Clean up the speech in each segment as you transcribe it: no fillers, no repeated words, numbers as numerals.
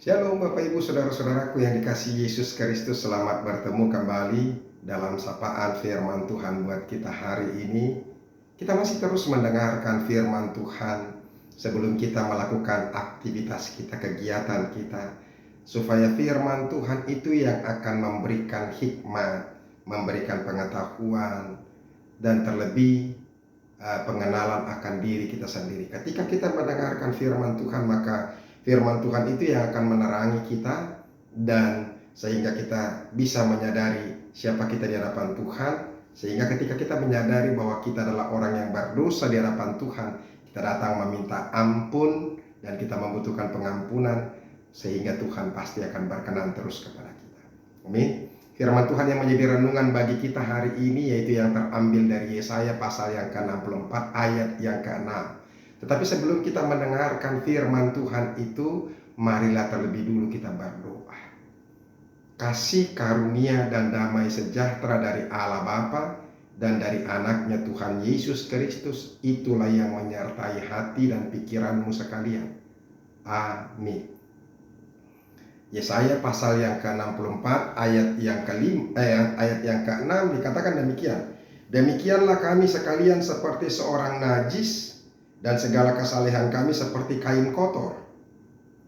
Shalom Bapak Ibu Saudara-saudaraku yang dikasihi Yesus Kristus. Selamat bertemu kembali dalam sapaan firman Tuhan buat kita hari ini. Kita masih terus mendengarkan firman Tuhan sebelum kita melakukan aktivitas kita, kegiatan kita, supaya firman Tuhan itu yang akan memberikan hikmat, memberikan pengetahuan, dan terlebih pengenalan akan diri kita sendiri. Ketika kita mendengarkan firman Tuhan, maka firman Tuhan itu yang akan menerangi kita, dan sehingga kita bisa menyadari siapa kita di hadapan Tuhan. Sehingga ketika kita menyadari bahwa kita adalah orang yang berdosa di hadapan Tuhan, kita datang meminta ampun dan kita membutuhkan pengampunan, sehingga Tuhan pasti akan berkenan terus kepada kita. Amin. Firman Tuhan yang menjadi renungan bagi kita hari ini yaitu yang terambil dari Yesaya pasal yang ke-64 ayat yang ke-6. Tetapi sebelum kita mendengarkan firman Tuhan itu, marilah terlebih dulu kita berdoa. Kasih karunia dan damai sejahtera dari Allah Bapa dan dari anaknya Tuhan Yesus Kristus, itulah yang menyertai hati dan pikiranmu sekalian. Amin. Yesaya pasal yang ke-64 ayat yang ke-6 dikatakan demikian. Demikianlah kami sekalian seperti seorang najis, dan segala kesalehan kami seperti kain kotor.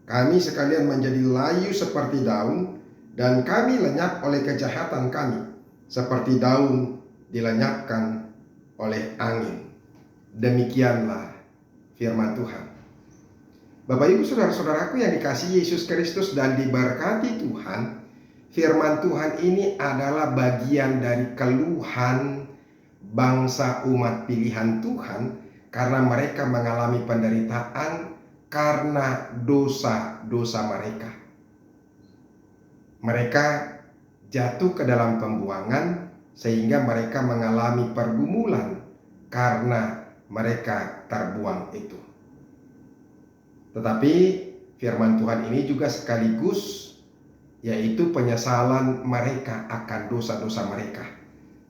Kami sekalian menjadi layu seperti daun, dan kami lenyap oleh kejahatan kami, seperti daun dilenyapkan oleh angin. Demikianlah firman Tuhan. Bapak Ibu Saudara-saudaraku yang dikasihi Yesus Kristus dan diberkati Tuhan, firman Tuhan ini adalah bagian dari keluhan bangsa umat pilihan Tuhan, karena mereka mengalami penderitaan karena dosa-dosa mereka. Mereka jatuh ke dalam pembuangan sehingga mereka mengalami pergumulan karena mereka terbuang itu. Tetapi firman Tuhan ini juga sekaligus yaitu penyesalan mereka akan dosa-dosa mereka,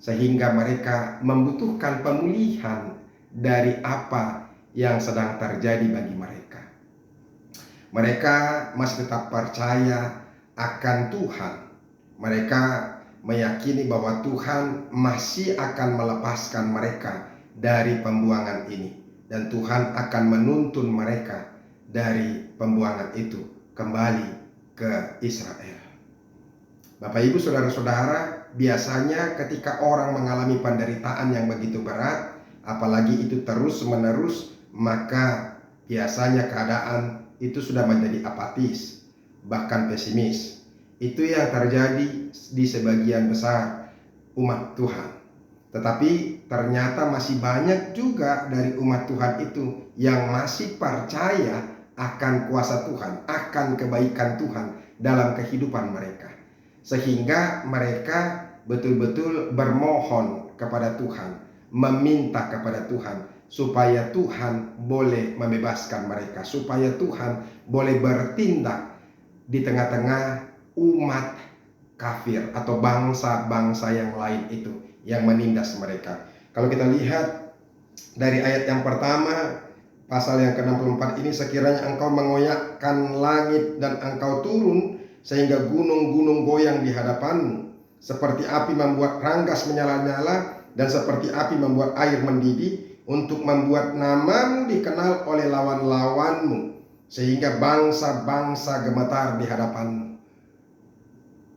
sehingga mereka membutuhkan pemulihan dari apa yang sedang terjadi bagi mereka. Mereka masih tetap percaya akan Tuhan. Mereka meyakini bahwa Tuhan masih akan melepaskan mereka dari pembuangan ini, dan Tuhan akan menuntun mereka dari pembuangan itu kembali ke Israel. Bapak Ibu Saudara-saudara, biasanya ketika orang mengalami penderitaan yang begitu berat, apalagi itu terus menerus, maka biasanya keadaan itu sudah menjadi apatis, bahkan pesimis. Itu yang terjadi di sebagian besar umat Tuhan. Tetapi ternyata masih banyak juga dari umat Tuhan itu yang masih percaya akan kuasa Tuhan, akan kebaikan Tuhan dalam kehidupan mereka, sehingga mereka betul-betul bermohon kepada Tuhan, meminta kepada Tuhan supaya Tuhan boleh membebaskan mereka, supaya Tuhan boleh bertindak di tengah-tengah umat kafir atau bangsa-bangsa yang lain itu yang menindas mereka. Kalau kita lihat dari ayat yang pertama pasal yang ke-64 ini, sekiranya engkau mengoyakkan langit dan engkau turun sehingga gunung-gunung goyang di hadapanmu, seperti api membuat ranggas menyala-nyala dan seperti api membuat air mendidih, untuk membuat namamu dikenal oleh lawan-lawanmu, sehingga bangsa-bangsa gemetar di hadapanmu.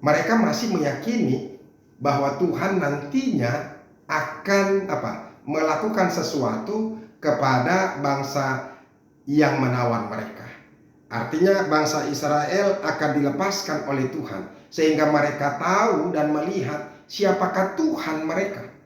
Mereka masih meyakini bahwa Tuhan nantinya akan melakukan sesuatu kepada bangsa yang menawan mereka. Artinya bangsa Israel akan dilepaskan oleh Tuhan, sehingga mereka tahu dan melihat siapakah Tuhan mereka.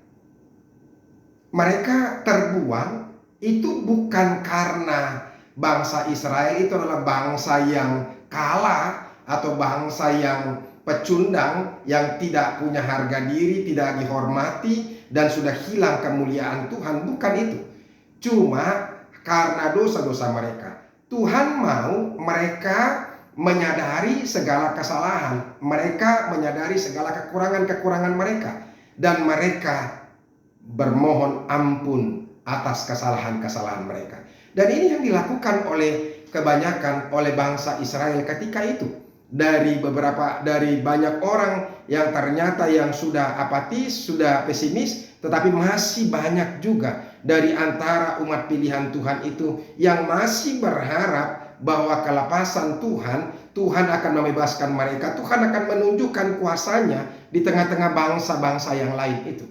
Mereka terbuang itu bukan karena bangsa Israel itu adalah bangsa yang kalah atau bangsa yang pecundang, yang tidak punya harga diri, tidak dihormati, dan sudah hilang kemuliaan Tuhan. Bukan itu. Cuma karena dosa-dosa mereka, Tuhan mau mereka menyadari segala kesalahan mereka, menyadari segala kekurangan-kekurangan mereka, dan mereka bermohon ampun atas kesalahan-kesalahan mereka. Dan ini yang dilakukan oleh kebanyakan oleh bangsa Israel ketika itu. Dari banyak orang yang ternyata yang sudah apatis, sudah pesimis, tetapi masih banyak juga dari antara umat pilihan Tuhan itu yang masih berharap bahwa kelepasan Tuhan akan membebaskan mereka, Tuhan akan menunjukkan kuasanya di tengah-tengah bangsa-bangsa yang lain itu.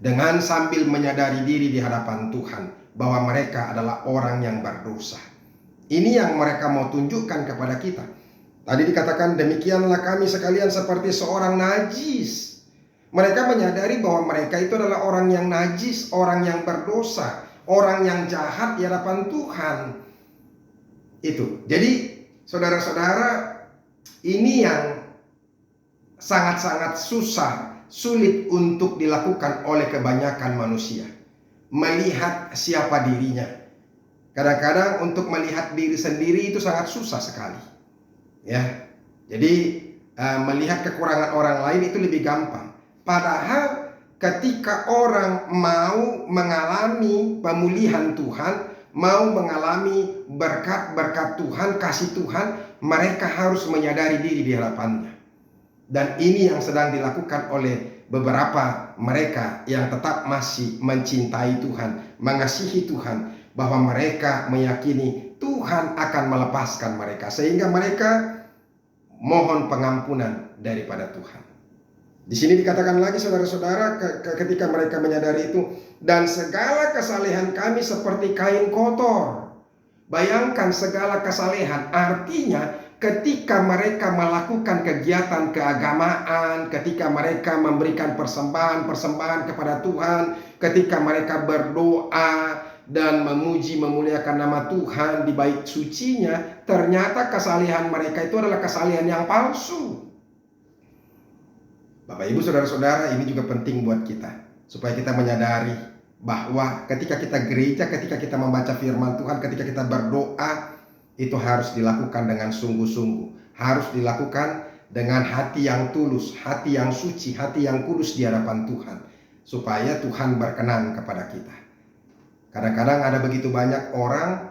Dengan sambil menyadari diri di hadapan Tuhan bahwa mereka adalah orang yang berdosa. Ini yang mereka mau tunjukkan kepada kita. Tadi dikatakan, demikianlah kami sekalian seperti seorang najis. Mereka menyadari bahwa mereka itu adalah orang yang najis, orang yang berdosa, orang yang jahat di hadapan Tuhan. Itu. Jadi saudara-saudara, ini yang sangat-sangat sulit untuk dilakukan oleh kebanyakan manusia. Melihat siapa dirinya. Kadang-kadang untuk melihat diri sendiri itu sangat susah sekali. Ya, jadi melihat kekurangan orang lain itu lebih gampang. Padahal ketika orang mau mengalami pemulihan Tuhan, mau mengalami berkat-berkat Tuhan, kasih Tuhan, mereka harus menyadari diri di hadapannya. Dan ini yang sedang dilakukan oleh beberapa mereka yang tetap masih mencintai Tuhan, mengasihi Tuhan, bahwa mereka meyakini Tuhan akan melepaskan mereka, sehingga mereka mohon pengampunan daripada Tuhan. Di sini dikatakan lagi saudara-saudara, ketika mereka menyadari itu, dan segala kesalehan kami seperti kain kotor. Bayangkan segala kesalehan, artinya ketika mereka melakukan kegiatan keagamaan, ketika mereka memberikan persembahan kepada Tuhan, ketika mereka berdoa dan memuji memuliakan nama Tuhan di bait sucinya, ternyata kesalehan mereka itu adalah kesalehan yang palsu. Bapak Ibu saudara-saudara, ini juga penting buat kita, supaya kita menyadari bahwa ketika kita gereja, ketika kita membaca firman Tuhan, ketika kita berdoa, itu harus dilakukan dengan sungguh-sungguh, harus dilakukan dengan hati yang tulus, hati yang suci, hati yang kudus di hadapan Tuhan, supaya Tuhan berkenan kepada kita. Kadang-kadang ada begitu banyak orang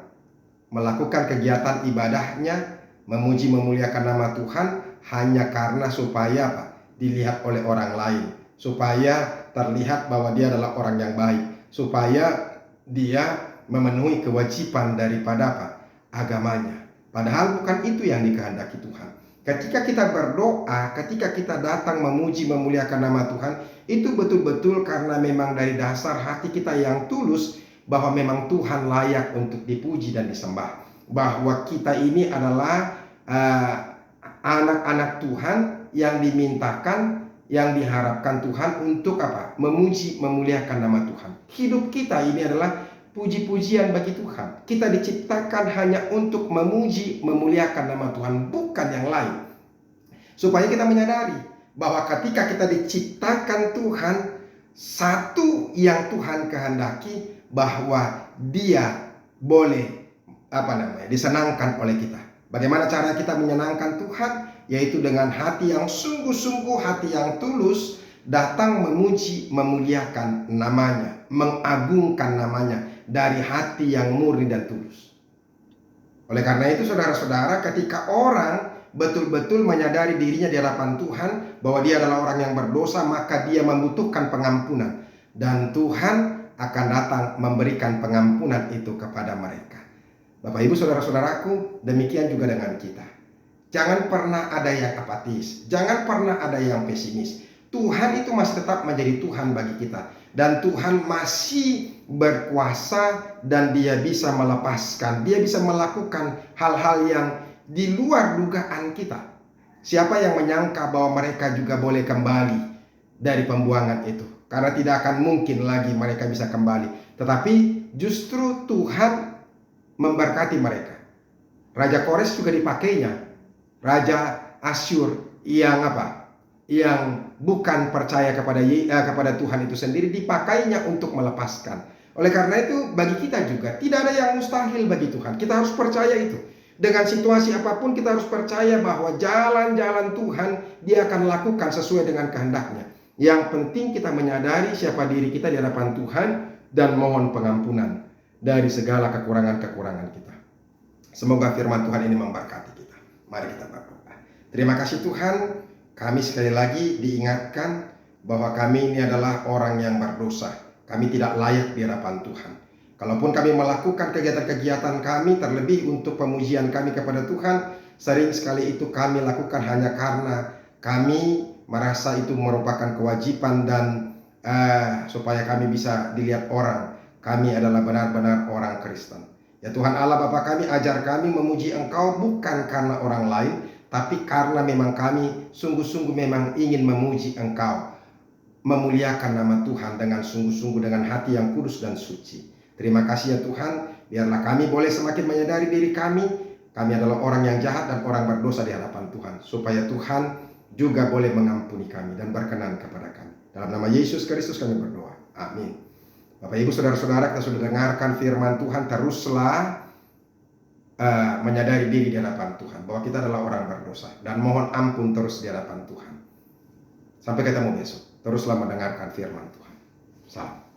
melakukan kegiatan ibadahnya, memuji memuliakan nama Tuhan hanya karena supaya apa? Dilihat oleh orang lain, supaya terlihat bahwa dia adalah orang yang baik, supaya dia memenuhi kewajiban daripada apa? Agamanya. Padahal bukan itu yang dikehendaki Tuhan. Ketika kita berdoa, ketika kita datang memuji memuliakan nama Tuhan, itu betul-betul karena memang dari dasar hati kita yang tulus, bahwa memang Tuhan layak untuk dipuji dan disembah, bahwa kita ini adalah anak-anak Tuhan yang dimintakan, yang diharapkan Tuhan untuk apa? Memuji memuliakan nama Tuhan. Hidup kita ini adalah puji-pujian bagi Tuhan. Kita diciptakan hanya untuk memuji memuliakan nama Tuhan, bukan yang lain. Supaya kita menyadari bahwa ketika kita diciptakan Tuhan, satu yang Tuhan kehendaki, bahwa dia boleh disenangkan oleh kita. Bagaimana cara kita menyenangkan Tuhan? Yaitu dengan hati yang sungguh-sungguh, hati yang tulus, datang memuji memuliakan namanya, mengagungkan namanya dari hati yang murni dan tulus. Oleh karena itu saudara-saudara, ketika orang betul-betul menyadari dirinya di hadapan Tuhan bahwa dia adalah orang yang berdosa, maka dia membutuhkan pengampunan, dan Tuhan akan datang memberikan pengampunan itu kepada mereka. Bapak Ibu saudara-saudaraku, demikian juga dengan kita. Jangan pernah ada yang apatis, jangan pernah ada yang pesimis. Tuhan itu masih tetap menjadi Tuhan bagi kita, dan Tuhan masih berkuasa, dan dia bisa melepaskan, dia bisa melakukan hal-hal yang di luar dugaan kita. Siapa yang menyangka bahwa mereka juga boleh kembali dari pembuangan itu? Karena tidak akan mungkin lagi mereka bisa kembali. Tetapi justru Tuhan memberkati mereka. Raja Kores juga dipakainya. Raja Asyur yang apa? Yang bukan percaya kepada Tuhan itu sendiri, dipakainya untuk melepaskan. Oleh karena itu bagi kita juga tidak ada yang mustahil bagi Tuhan. Kita harus percaya itu. Dengan situasi apapun kita harus percaya bahwa jalan-jalan Tuhan dia akan lakukan sesuai dengan kehendaknya. Yang penting kita menyadari siapa diri kita di hadapan Tuhan dan mohon pengampunan dari segala kekurangan-kekurangan kita. Semoga firman Tuhan ini memberkati kita. Mari kita berdoa. Terima kasih Tuhan, kami sekali lagi diingatkan bahwa kami ini adalah orang yang berdosa. Kami tidak layak di hadapan Tuhan. Kalaupun kami melakukan kegiatan-kegiatan kami, terlebih untuk pemujian kami kepada Tuhan, sering sekali itu kami lakukan hanya karena kami merasa itu merupakan kewajiban dan supaya kami bisa dilihat orang. Kami adalah benar-benar orang Kristen. Ya Tuhan Allah Bapa kami, ajar kami memuji Engkau bukan karena orang lain, tapi karena memang kami sungguh-sungguh memang ingin memuji Engkau, memuliakan nama Tuhan dengan sungguh-sungguh, dengan hati yang kudus dan suci. Terima kasih ya Tuhan, biarlah kami boleh semakin menyadari diri kami adalah orang yang jahat dan orang berdosa di hadapan Tuhan, supaya Tuhan juga boleh mengampuni kami dan berkenan kepada kami. Dalam nama Yesus Kristus kami berdoa, amin. Bapak Ibu Saudara-saudara, kita sudah dengarkan firman Tuhan. Teruslah menyadari diri di hadapan Tuhan bahwa kita adalah orang berdosa, dan mohon ampun terus di hadapan Tuhan. Sampai ketemu besok. Teruslah mendengarkan firman Tuhan. Salam.